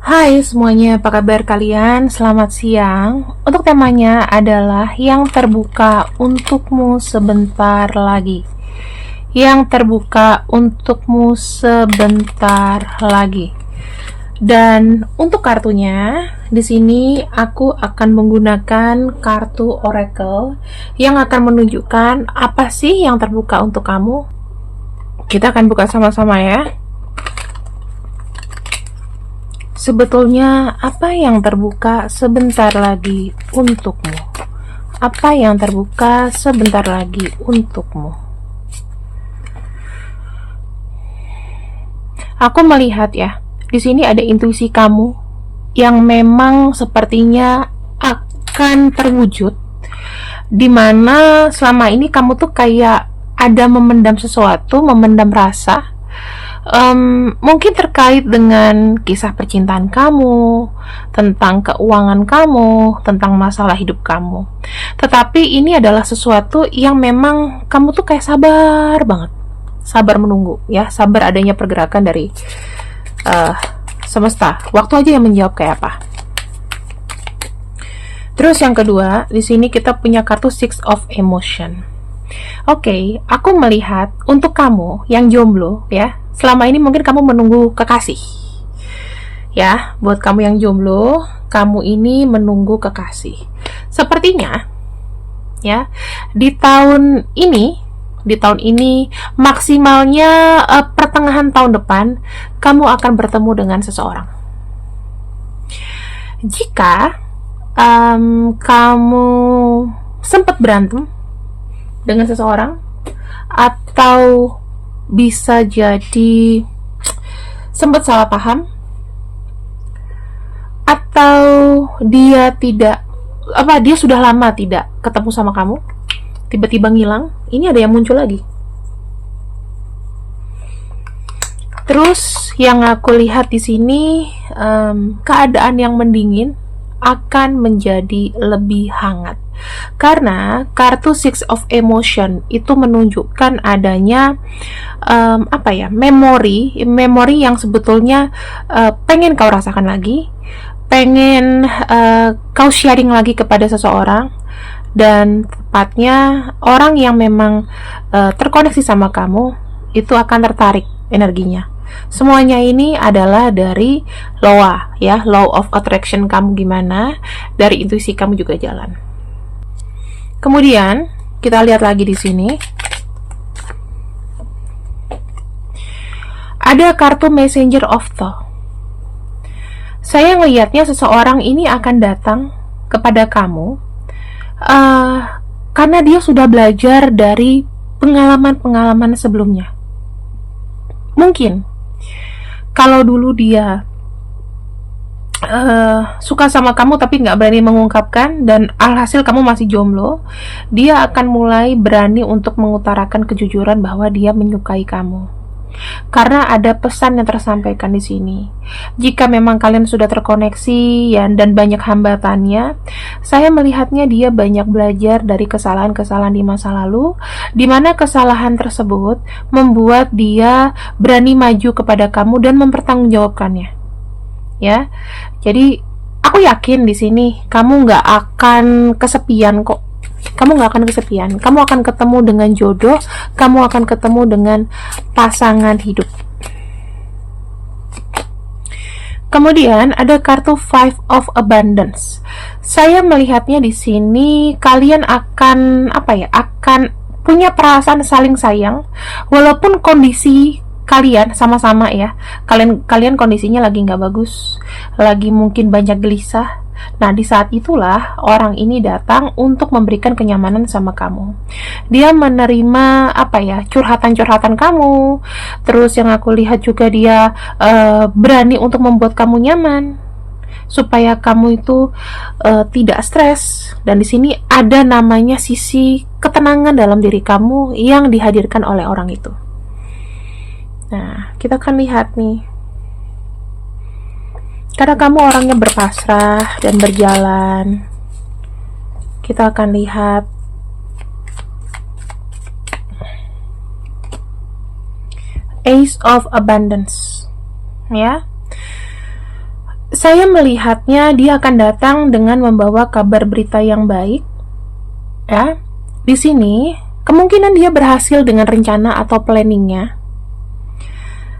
Hai semuanya, apa kabar kalian? Selamat siang. Untuk temanya adalah yang terbuka untukmu sebentar lagi. Yang terbuka untukmu sebentar lagi. Dan untuk kartunya, di sini aku akan menggunakan kartu Oracle yang akan menunjukkan apa sih yang terbuka untuk kamu. Kita akan buka sama-sama ya. Sebetulnya apa yang terbuka sebentar lagi untukmu? Apa yang terbuka sebentar lagi untukmu? Aku melihat ya, di sini ada intuisi kamu yang memang sepertinya akan terwujud, dimana selama ini kamu tuh kayak ada memendam sesuatu, memendam rasa, mungkin terkait dengan kisah percintaan kamu, tentang keuangan kamu, tentang masalah hidup kamu. Tetapi ini adalah sesuatu yang memang kamu tuh kayak sabar banget, sabar menunggu ya, sabar adanya pergerakan dari semesta. Waktu aja yang menjawab kayak apa. Terus yang kedua, di sini kita punya kartu Six of Emotion. Oke, aku melihat untuk kamu yang jomblo ya, selama ini mungkin kamu menunggu kekasih. Ya, buat kamu yang jomblo, kamu ini menunggu kekasih. Sepertinya ya, di tahun ini maksimalnya pertengahan tahun depan kamu akan bertemu dengan seseorang. Jika kamu sempat berantem dengan seseorang, atau bisa jadi sempat salah paham, atau dia sudah lama tidak ketemu sama kamu, tiba-tiba ngilang, ini ada yang muncul lagi. Terus yang aku lihat di sini, keadaan yang mendingin akan menjadi lebih hangat. Karena kartu Six of Emotion itu menunjukkan adanya memori yang sebetulnya pengen kau rasakan lagi, pengen kau sharing lagi kepada seseorang, dan tepatnya orang yang memang terkoneksi sama kamu itu akan tertarik energinya. Semuanya ini adalah dari LOA ya, Law of Attraction kamu gimana, dari intuisi kamu juga jalan. Kemudian kita lihat lagi di sini ada kartu Messenger of Thought. Saya ngelihatnya seseorang ini akan datang kepada kamu karena dia sudah belajar dari pengalaman-pengalaman sebelumnya. Mungkin kalau dulu dia suka sama kamu tapi nggak berani mengungkapkan, dan alhasil kamu masih jomblo, dia akan mulai berani untuk mengutarakan kejujuran bahwa dia menyukai kamu. Karena ada pesan yang tersampaikan di sini. Jika memang kalian sudah terkoneksi ya, dan banyak hambatannya, saya melihatnya dia banyak belajar dari kesalahan-kesalahan di masa lalu, di mana kesalahan tersebut membuat dia berani maju kepada kamu dan mempertanggungjawabkannya. Ya, jadi aku yakin di sini kamu nggak akan kesepian kok. Kamu nggak akan kesepian. Kamu akan ketemu dengan jodoh. Kamu akan ketemu dengan pasangan hidup. Kemudian ada kartu Five of Abundance. Saya melihatnya di sini kalian akan akan punya perasaan saling sayang, walaupun kondisi kalian sama-sama ya. Kalian kondisinya lagi nggak bagus, lagi mungkin banyak gelisah. Nah, di saat itulah orang ini datang untuk memberikan kenyamanan sama kamu. Dia menerima curhatan-curhatan kamu. Terus yang aku lihat juga dia berani untuk membuat kamu nyaman, supaya kamu itu tidak stres. Dan di sini ada namanya sisi ketenangan dalam diri kamu yang dihadirkan oleh orang itu. Nah, kita akan lihat nih. Karena kamu orangnya berpasrah dan berjalan, kita akan lihat Ace of Abundance ya. Saya melihatnya dia akan datang dengan membawa kabar berita yang baik. Ya, di sini kemungkinan dia berhasil dengan rencana atau planningnya.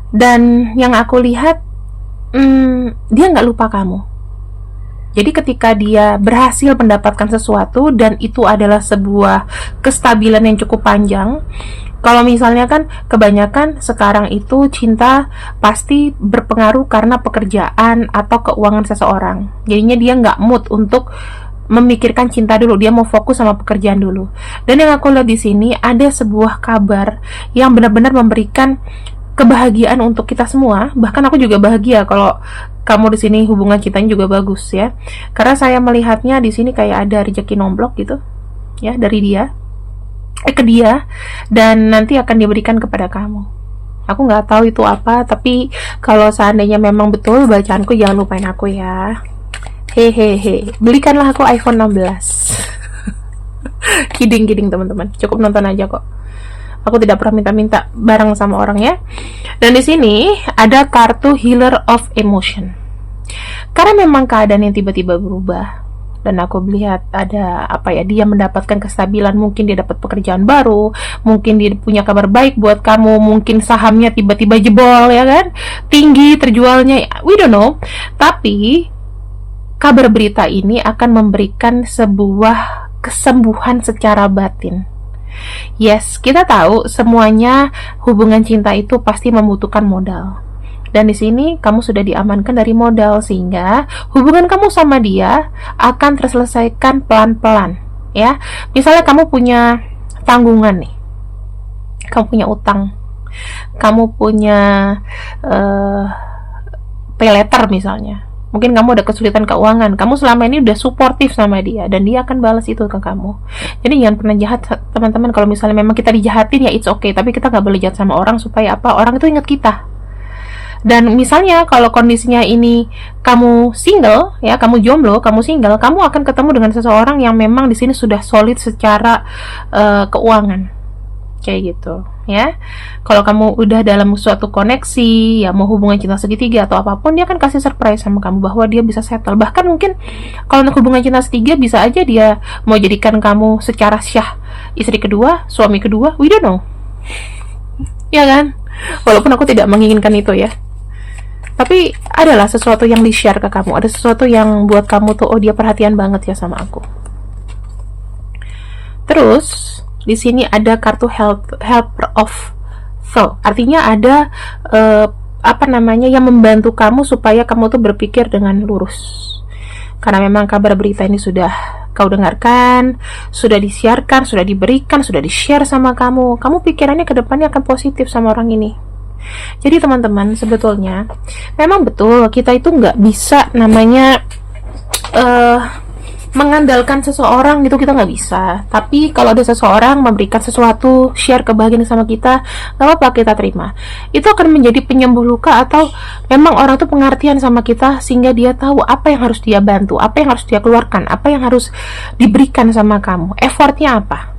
Dan yang aku lihat, dia nggak lupa kamu. Jadi ketika dia berhasil mendapatkan sesuatu dan itu adalah sebuah kestabilan yang cukup panjang, kalau misalnya kan kebanyakan sekarang itu cinta pasti berpengaruh karena pekerjaan atau keuangan seseorang. Jadinya dia nggak mood untuk memikirkan cinta dulu, dia mau fokus sama pekerjaan dulu. Dan yang aku lihat di sini ada sebuah kabar yang benar-benar memberikan kebahagiaan untuk kita semua. Bahkan aku juga bahagia kalau kamu di sini hubungan cintanya juga bagus ya. Karena saya melihatnya di sini kayak ada rezeki nomblok gitu ya dari dia ke dia, dan nanti akan diberikan kepada kamu. Aku nggak tahu itu apa, tapi kalau seandainya memang betul bacaanku, jangan lupain aku ya. Hehehe, belikanlah aku iPhone 16. Kidding teman-teman, cukup nonton aja kok. Aku tidak pernah minta-minta barang sama orang ya. Dan di sini ada kartu Healer of Emotion. Karena memang keadaan yang tiba-tiba berubah, dan aku melihat ada dia mendapatkan kestabilan, mungkin dia dapat pekerjaan baru, mungkin dia punya kabar baik buat kamu, mungkin sahamnya tiba-tiba jebol ya kan, tinggi terjualnya, we don't know. Tapi kabar berita ini akan memberikan sebuah kesembuhan secara batin. Yes, kita tahu semuanya hubungan cinta itu pasti membutuhkan modal. Dan di sini kamu sudah diamankan dari modal, sehingga hubungan kamu sama dia akan terselesaikan pelan-pelan ya. Misalnya kamu punya tanggungan nih, kamu punya utang, kamu punya pay letter misalnya, mungkin kamu ada kesulitan keuangan, kamu selama ini udah suportif sama dia dan dia akan balas itu ke kamu. Jadi jangan pernah jahat teman-teman. Kalau misalnya memang kita dijahatin ya it's okay, tapi kita nggak boleh jahat sama orang supaya orang itu ingat kita. Dan misalnya kalau kondisinya ini kamu single ya, kamu jomblo, kamu single, kamu akan ketemu dengan seseorang yang memang di sini sudah solid secara keuangan, kayak gitu ya. Kalau kamu udah dalam suatu koneksi ya, mau hubungan cinta segitiga atau apapun, dia akan kasih surprise sama kamu bahwa dia bisa settle. Bahkan mungkin kalau untuk hubungan cinta segitiga bisa aja dia mau jadikan kamu secara syah istri kedua, suami kedua, we don't know ya kan. Walaupun aku tidak menginginkan itu ya, tapi adalah sesuatu yang di-share ke kamu, ada sesuatu yang buat kamu tuh, oh dia perhatian banget ya sama aku. Terus di sini ada kartu helper of thought, artinya ada yang membantu kamu supaya kamu tuh berpikir dengan lurus. Karena memang kabar berita ini sudah kau dengarkan, sudah disiarkan, sudah diberikan, sudah di-share sama kamu pikirannya ke depannya akan positif sama orang ini. Jadi teman-teman, sebetulnya memang betul kita itu nggak bisa namanya mengandalkan seseorang gitu, kita nggak bisa. Tapi kalau ada seseorang memberikan sesuatu, share kebahagiaan sama kita, nggak apa-apa, kita terima. Itu akan menjadi penyembuh luka, atau memang orang tuh pengertian sama kita sehingga dia tahu apa yang harus dia bantu, apa yang harus dia keluarkan, apa yang harus diberikan sama kamu, effortnya apa.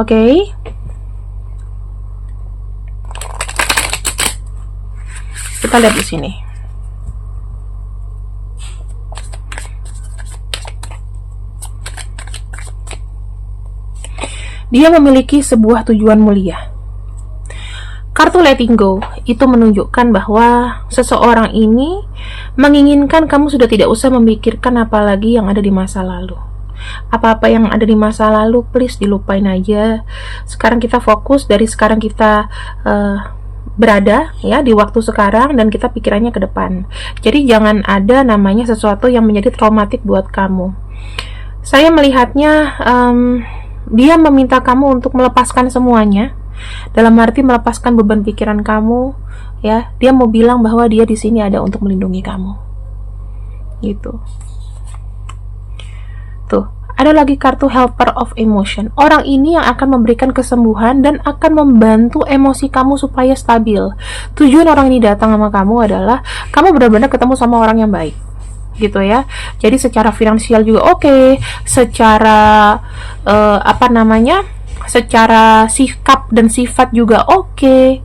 Oke? Kita lihat di sini. Dia memiliki sebuah tujuan mulia. Kartu letting go itu menunjukkan bahwa seseorang ini menginginkan kamu sudah tidak usah memikirkan apalagi yang ada di masa lalu. Apa-apa yang ada di masa lalu please dilupain aja. Sekarang kita fokus, dari sekarang kita berada ya di waktu sekarang, dan kita pikirannya ke depan. Jadi jangan ada namanya sesuatu yang menjadi traumatik buat kamu. Saya melihatnya dia meminta kamu untuk melepaskan semuanya, dalam arti melepaskan beban pikiran kamu ya. Dia mau bilang bahwa dia di sini ada untuk melindungi kamu gitu. Tuh, ada lagi kartu helper of emotion. Orang ini yang akan memberikan kesembuhan dan akan membantu emosi kamu supaya stabil. Tujuan orang ini datang sama kamu adalah kamu benar-benar ketemu sama orang yang baik gitu ya. Jadi secara finansial juga oke, secara secara sikap dan sifat juga oke.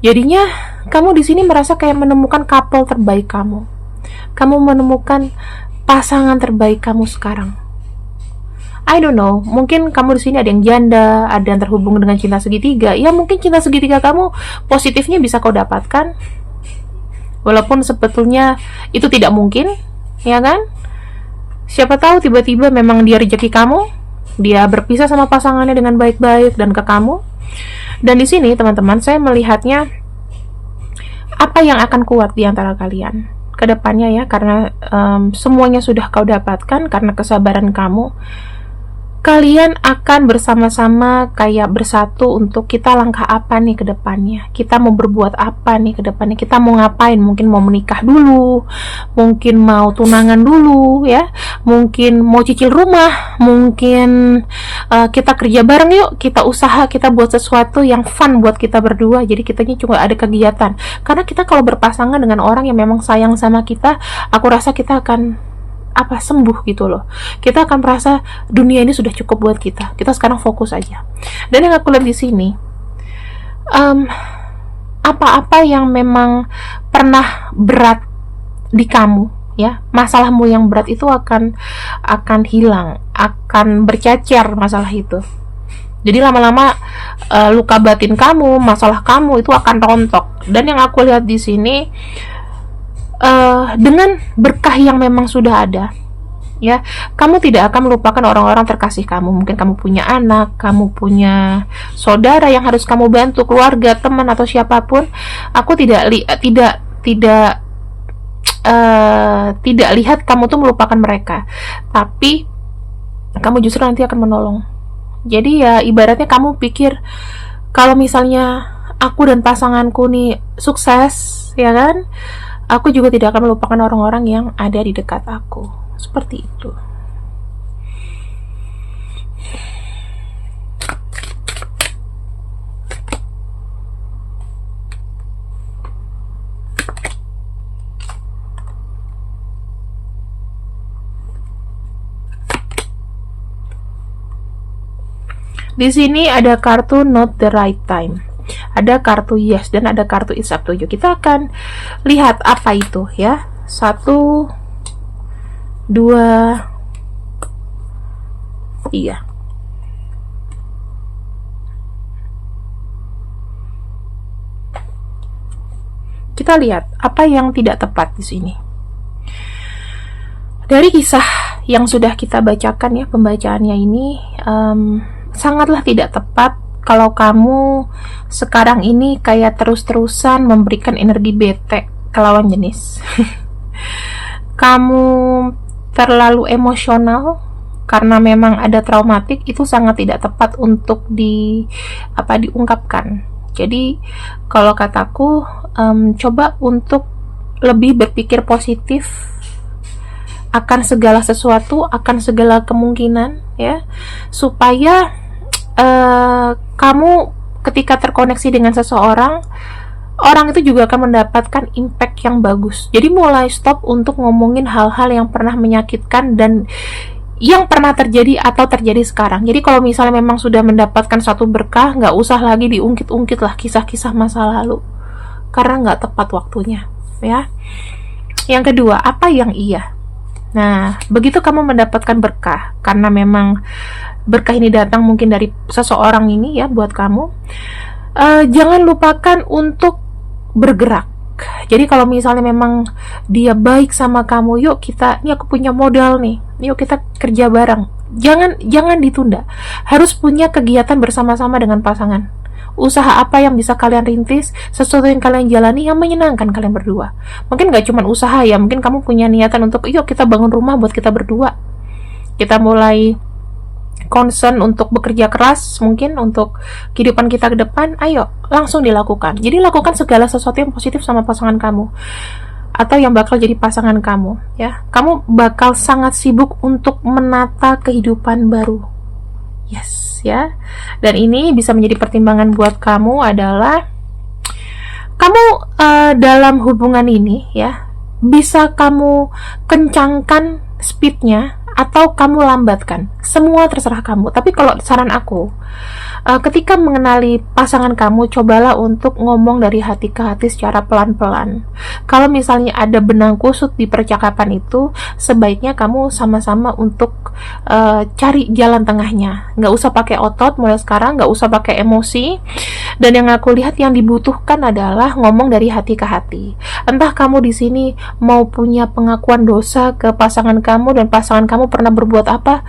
Jadinya kamu di sini merasa kayak menemukan couple terbaik kamu. kamu menemukan pasangan terbaik kamu sekarang. I don't know, mungkin kamu di sini ada yang janda, ada yang terhubung dengan cinta segitiga. Ya mungkin cinta segitiga kamu positifnya bisa kau dapatkan, walaupun sebetulnya itu tidak mungkin, ya kan? Siapa tahu tiba-tiba memang dia rezeki kamu, dia berpisah sama pasangannya dengan baik-baik dan ke kamu. Dan di sini teman-teman, saya melihatnya apa yang akan kuat di antara kalian ke depannya ya, karena semuanya sudah kau dapatkan karena kesabaran kamu. Kalian akan bersama-sama kayak bersatu untuk kita langkah apa nih ke depannya, kita mau berbuat apa nih ke depannya, kita mau ngapain, mungkin mau menikah dulu, mungkin mau tunangan dulu ya, mungkin mau cicil rumah, mungkin kita kerja bareng yuk, kita usaha, kita buat sesuatu yang fun buat kita berdua, jadi kitanya cuma ada kegiatan. Karena kita kalau berpasangan dengan orang yang memang sayang sama kita, aku rasa kita akan sembuh gitu loh. Kita akan merasa dunia ini sudah cukup buat kita. Kita sekarang fokus aja. Dan yang aku lihat di sini, apa-apa yang memang pernah berat di kamu, ya, masalahmu yang berat itu akan hilang, akan bercacar masalah itu. Jadi lama-lama luka batin kamu, masalah kamu itu akan rontok. Dan yang aku lihat di sini, dengan berkah yang memang sudah ada, ya, kamu tidak akan melupakan orang-orang terkasih kamu. Mungkin kamu punya anak, kamu punya saudara yang harus kamu bantu, keluarga, teman atau siapapun. Aku tidak lihat kamu tuh melupakan mereka, tapi kamu justru nanti akan menolong. Jadi ya ibaratnya kamu pikir kalau misalnya aku dan pasanganku nih sukses, ya kan, aku juga tidak akan melupakan orang-orang yang ada di dekat aku. Seperti itu. Di sini ada kartu not the right time, ada kartu yes, dan ada kartu it's up to you. Kita akan lihat apa itu ya. 1, 2, 3. Kita lihat apa yang tidak tepat di sini. Dari kisah yang sudah kita bacakan ya, pembacaannya ini sangatlah tidak tepat kalau kamu sekarang ini kayak terus-terusan memberikan energi bete ke lawan jenis. Kamu terlalu emosional karena memang ada traumatik, itu sangat tidak tepat untuk diungkapkan. Jadi kalau kataku, coba untuk lebih berpikir positif akan segala sesuatu, akan segala kemungkinan ya, supaya kamu ketika terkoneksi dengan seseorang, orang itu juga akan mendapatkan impact yang bagus. Jadi mulai stop untuk ngomongin hal-hal yang pernah menyakitkan dan yang pernah terjadi atau terjadi sekarang. Jadi kalau misalnya memang sudah mendapatkan satu berkah, nggak usah lagi diungkit-ungkit lah kisah-kisah masa lalu, karena nggak tepat waktunya ya. Yang kedua, apa yang iya? Nah, begitu kamu mendapatkan berkah, karena memang berkah ini datang mungkin dari seseorang ini ya buat kamu, jangan lupakan untuk bergerak. Jadi kalau misalnya memang dia baik sama kamu, yuk ini aku punya modal nih, yuk kita kerja bareng. Jangan ditunda. Harus punya kegiatan bersama-sama dengan pasangan. Usaha apa yang bisa kalian rintis, sesuatu yang kalian jalani yang menyenangkan kalian berdua. Mungkin gak cuma usaha ya, mungkin kamu punya niatan untuk yuk kita bangun rumah buat kita berdua, kita mulai concern untuk bekerja keras mungkin untuk kehidupan kita ke depan. Ayo langsung dilakukan. Jadi lakukan segala sesuatu yang positif sama pasangan kamu atau yang bakal jadi pasangan kamu ya. Kamu bakal sangat sibuk untuk menata kehidupan baru. Yes ya. Dan ini bisa menjadi pertimbangan buat kamu adalah kamu dalam hubungan ini ya, bisa kamu kencangkan speednya atau kamu lambatkan, semua terserah kamu. Tapi kalau saran aku, ketika mengenali pasangan kamu, cobalah untuk ngomong dari hati ke hati secara pelan-pelan. kalau misalnya ada benang kusut di percakapan itu, sebaiknya kamu sama-sama untuk cari jalan tengahnya. Nggak usah pakai otot mulai sekarang, nggak usah pakai emosi. Dan yang aku lihat yang dibutuhkan adalah ngomong dari hati ke hati. Entah kamu di sini mau punya pengakuan dosa ke pasangan kamu dan pasangan kamu pernah berbuat apa,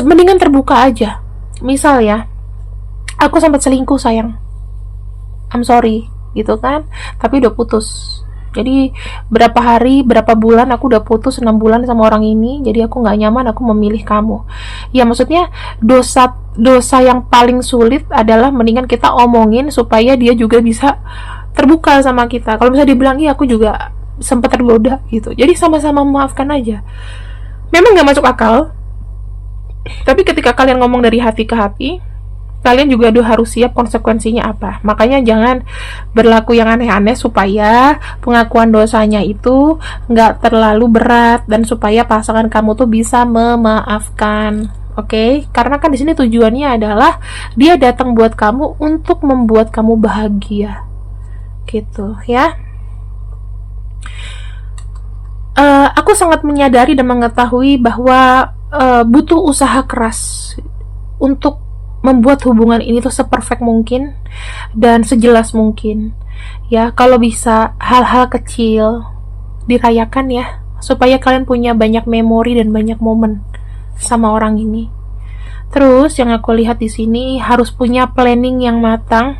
mendingan terbuka aja. Misal ya, aku sempat selingkuh sayang, I'm sorry gitu kan, tapi udah putus. Jadi berapa hari, berapa bulan aku udah putus, 6 bulan sama orang ini. Jadi aku nggak nyaman, aku memilih kamu. Ya maksudnya dosa yang paling sulit adalah mendingan kita omongin supaya dia juga bisa terbuka sama kita. Kalau misalnya dibilang iya aku juga sempat tergoda gitu. Jadi sama-sama memaafkan aja. Memang nggak masuk akal, tapi ketika kalian ngomong dari hati ke hati, kalian juga harus siap konsekuensinya apa. Makanya jangan berlaku yang aneh-aneh supaya pengakuan dosanya itu nggak terlalu berat dan supaya pasangan kamu tuh bisa memaafkan. Oke? Karena kan di sini tujuannya adalah dia datang buat kamu untuk membuat kamu bahagia. Gitu ya. Aku sangat menyadari dan mengetahui bahwa butuh usaha keras untuk membuat hubungan ini tuh seperfect mungkin dan sejelas mungkin. Ya, kalau bisa hal-hal kecil dirayakan ya, supaya kalian punya banyak memori dan banyak momen sama orang ini. Terus yang aku lihat di sini harus punya planning yang matang.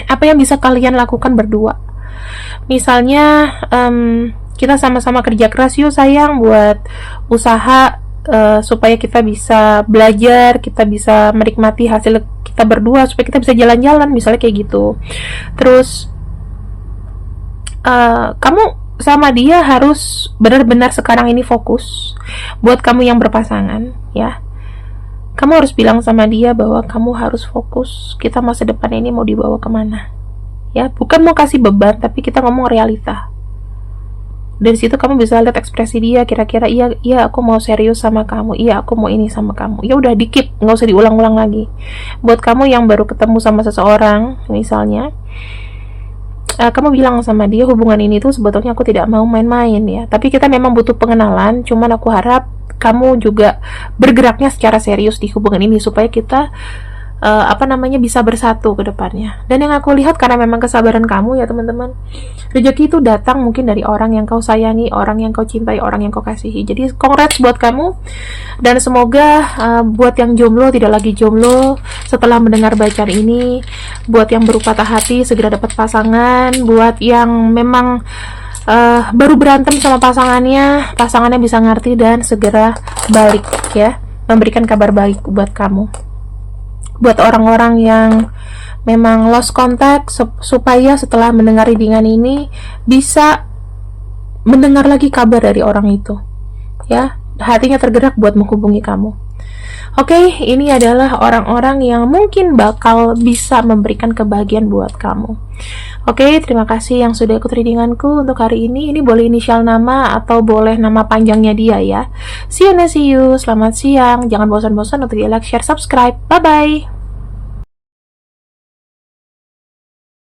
Apa yang bisa kalian lakukan berdua? Misalnya kita sama-sama kerja keras yuk sayang buat usaha supaya kita bisa belajar, kita bisa menikmati hasil kita berdua, supaya kita bisa jalan-jalan, misalnya kayak gitu. Terus kamu sama dia harus benar-benar sekarang ini fokus. Buat kamu yang berpasangan ya, kamu harus bilang sama dia bahwa kamu harus fokus, kita masa depan ini mau dibawa kemana ya, bukan mau kasih beban, tapi kita ngomong realita. Dari situ kamu bisa lihat ekspresi dia, kira-kira iya aku mau serius sama kamu, iya aku mau ini sama kamu. Ya udah dikit, nggak usah diulang-ulang lagi. Buat kamu yang baru ketemu sama seseorang misalnya, kamu bilang sama dia hubungan ini tuh sebetulnya aku tidak mau main-main ya, tapi kita memang butuh pengenalan, cuman aku harap kamu juga bergeraknya secara serius di hubungan ini supaya kita bisa bersatu ke depannya. Dan yang aku lihat karena memang kesabaran kamu ya teman-teman, rezeki itu datang mungkin dari orang yang kau sayangi, orang yang kau cintai, orang yang kau kasihi. Jadi congrats buat kamu, dan semoga buat yang jomblo tidak lagi jomblo setelah mendengar bacaan ini, buat yang berpatah hati segera dapat pasangan, buat yang memang baru berantem sama pasangannya bisa ngerti dan segera balik ya, memberikan kabar baik buat kamu. Buat orang-orang yang memang lost contact, supaya setelah mendengar readingan ini bisa mendengar lagi kabar dari orang itu ya, hatinya tergerak buat menghubungi kamu. Oke, ini adalah orang-orang yang mungkin bakal bisa memberikan kebahagiaan buat kamu. Oke, terima kasih yang sudah ikut readinganku untuk hari ini. Ini boleh inisial nama atau boleh nama panjangnya dia ya. See you. Selamat siang. Jangan bosan-bosan untuk di like, share, subscribe. Bye-bye.